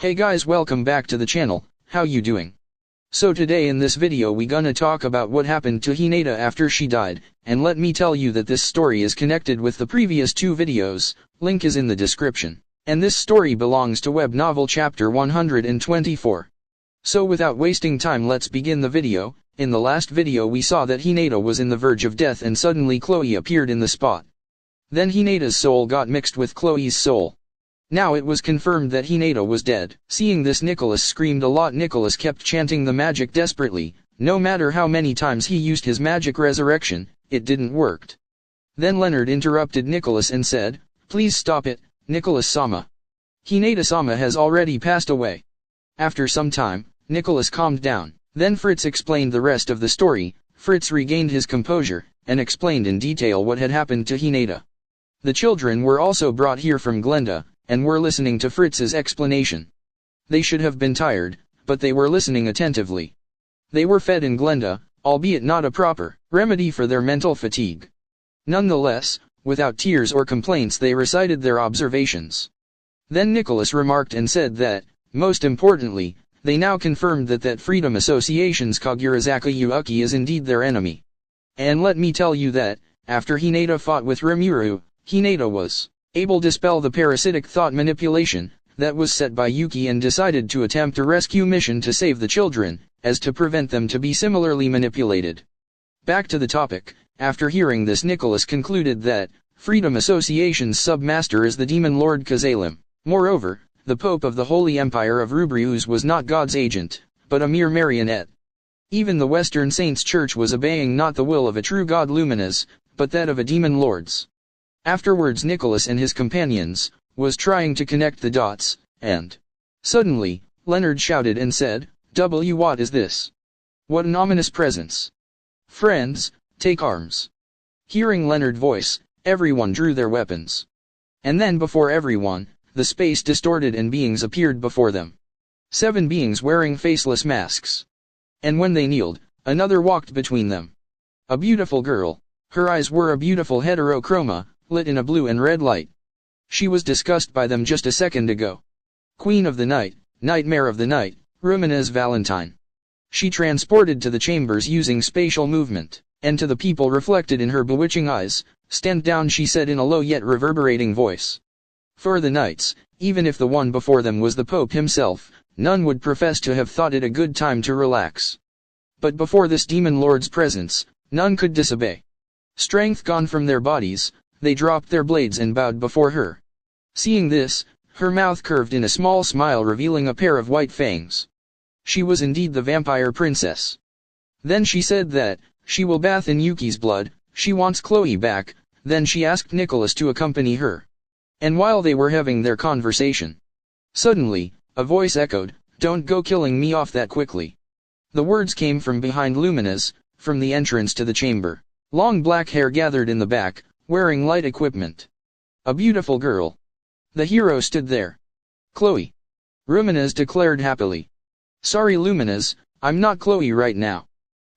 Hey guys, welcome back to the channel. How you doing? So today in this video we gonna talk about what happened to Hinata after she died, and let me tell you that this story is connected with the previous two videos, link is in the description. And this story belongs to web novel chapter 124. So without wasting time, let's begin the video. In the last video we saw that Hinata was in the verge of death and suddenly Chloe appeared in the spot. Then Hinata's soul got mixed with Chloe's soul. Now it was confirmed that Hinata was dead. Seeing this, Nicholas screamed a lot. Nicholas kept chanting the magic desperately. No matter how many times he used his magic resurrection, it didn't work. Then Leonard interrupted Nicholas and said, "Please stop it, Nicholas-sama. Hinata-sama has already passed away." After some time, Nicholas calmed down. Then Fritz explained the rest of the story. Fritz regained his composure, and explained in detail what had happened to Hinata. The children were also brought here from Glenda, and were listening to Fritz's explanation. They should have been tired, but they were listening attentively. They were fed in Glenda, albeit not a proper remedy for their mental fatigue. Nonetheless, without tears or complaints, they recited their observations. Then Nicholas remarked and said that, most importantly, they now confirmed that Freedom Association's Kagurazaka Yuuki is indeed their enemy. And let me tell you that, after Hinata fought with Rimuru, Hinata was able to dispel the parasitic thought manipulation that was set by Yuki and decided to attempt a rescue mission to save the children, as to prevent them to be similarly manipulated. Back to the topic. After hearing this, Nicholas concluded that Freedom Association's submaster is the demon lord Kazalim. Moreover, the Pope of the Holy Empire of Rubrius was not God's agent, but a mere marionette. Even the Western Saints' Church was obeying not the will of a true God Luminous, but that of a demon lords. Afterwards Nicholas and his companions was trying to connect the dots, and suddenly, Leonard shouted and said, "What is this? What an ominous presence! Friends, take arms." Hearing Leonard's voice, everyone drew their weapons. And then before everyone, the space distorted and beings appeared before them. 7 beings wearing faceless masks. And when they kneeled, another walked between them. A beautiful girl. Her eyes were a beautiful heterochroma, lit in a blue and red light. She was discussed by them just a second ago. Queen of the Night, Nightmare of the Night, Luminous Valentine. She transported to the chambers using spatial movement, and to the people reflected in her bewitching eyes, "Stand down," she said in a low yet reverberating voice. For the knights, even if the one before them was the Pope himself, none would profess to have thought it a good time to relax. But before this demon lord's presence, none could disobey. Strength gone from their bodies, they dropped their blades and bowed before her. Seeing this, her mouth curved in a small smile revealing a pair of white fangs. She was indeed the vampire princess. Then she said that she will bath in Yuki's blood, she wants Chloe back. Then she asked Nicholas to accompany her. And while they were having their conversation, suddenly, a voice echoed, "Don't go killing me off that quickly." The words came from behind Luminous, from the entrance to the chamber. Long black hair gathered in the back, wearing light equipment. A beautiful girl. The hero stood there. "Chloe." Luminous declared happily. "Sorry Luminous, I'm not Chloe right now.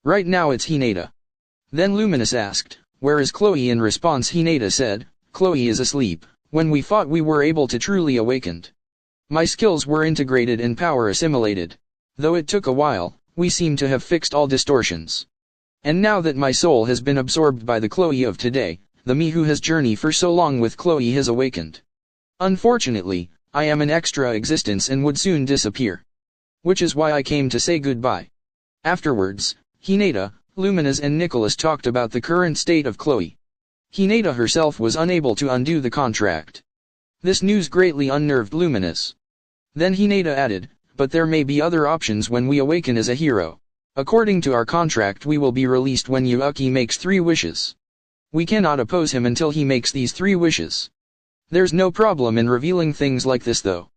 Right now it's Hinata." Then Luminous asked, "Where is Chloe?" In response Hinata said, "Chloe is asleep. When we fought we were able to truly awakened. My skills were integrated and power assimilated. Though it took a while, we seem to have fixed all distortions. And now that my soul has been absorbed by the Chloe of today, the me who has journeyed for so long with Chloe has awakened. Unfortunately, I am an extra existence and would soon disappear. Which is why I came to say goodbye." Afterwards, Hinata, Luminous and Nicholas talked about the current state of Chloe. Hinata herself was unable to undo the contract. This news greatly unnerved Luminous. Then Hinata added, "But there may be other options when we awaken as a hero. According to our contract we will be released when Yuuki makes 3 wishes. We cannot oppose him until he makes these 3 wishes. There's no problem in revealing things like this though.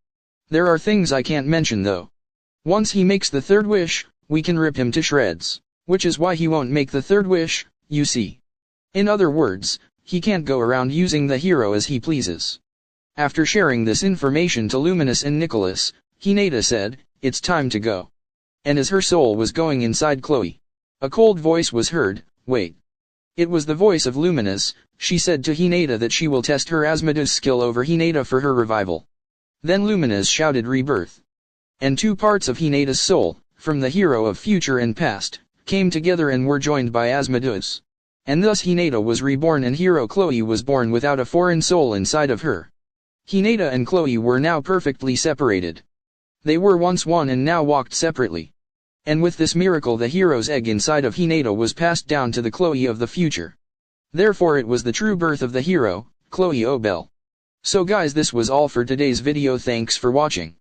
There are things I can't mention though. Once he makes the 3rd wish, we can rip him to shreds, which is why he won't make the 3rd wish, you see. In other words, he can't go around using the hero as he pleases." After sharing this information to Luminous and Nicholas, Hinata said, "It's time to go." And as her soul was going inside Chloe, a cold voice was heard, "Wait." It was the voice of Luminous. She said to Hinata that she will test her Asmodeus skill over Hinata for her revival. Then Luminous shouted rebirth. And two parts of Hinata's soul, from the hero of future and past, came together and were joined by Asmodeus. And thus Hinata was reborn and hero Chloe was born without a foreign soul inside of her. Hinata and Chloe were now perfectly separated. They were once one and now walked separately. And with this miracle the hero's egg inside of Hinata was passed down to the Chloe of the future. Therefore it was the true birth of the hero, Chloe Obel. So guys, this was all for today's video. Thanks for watching.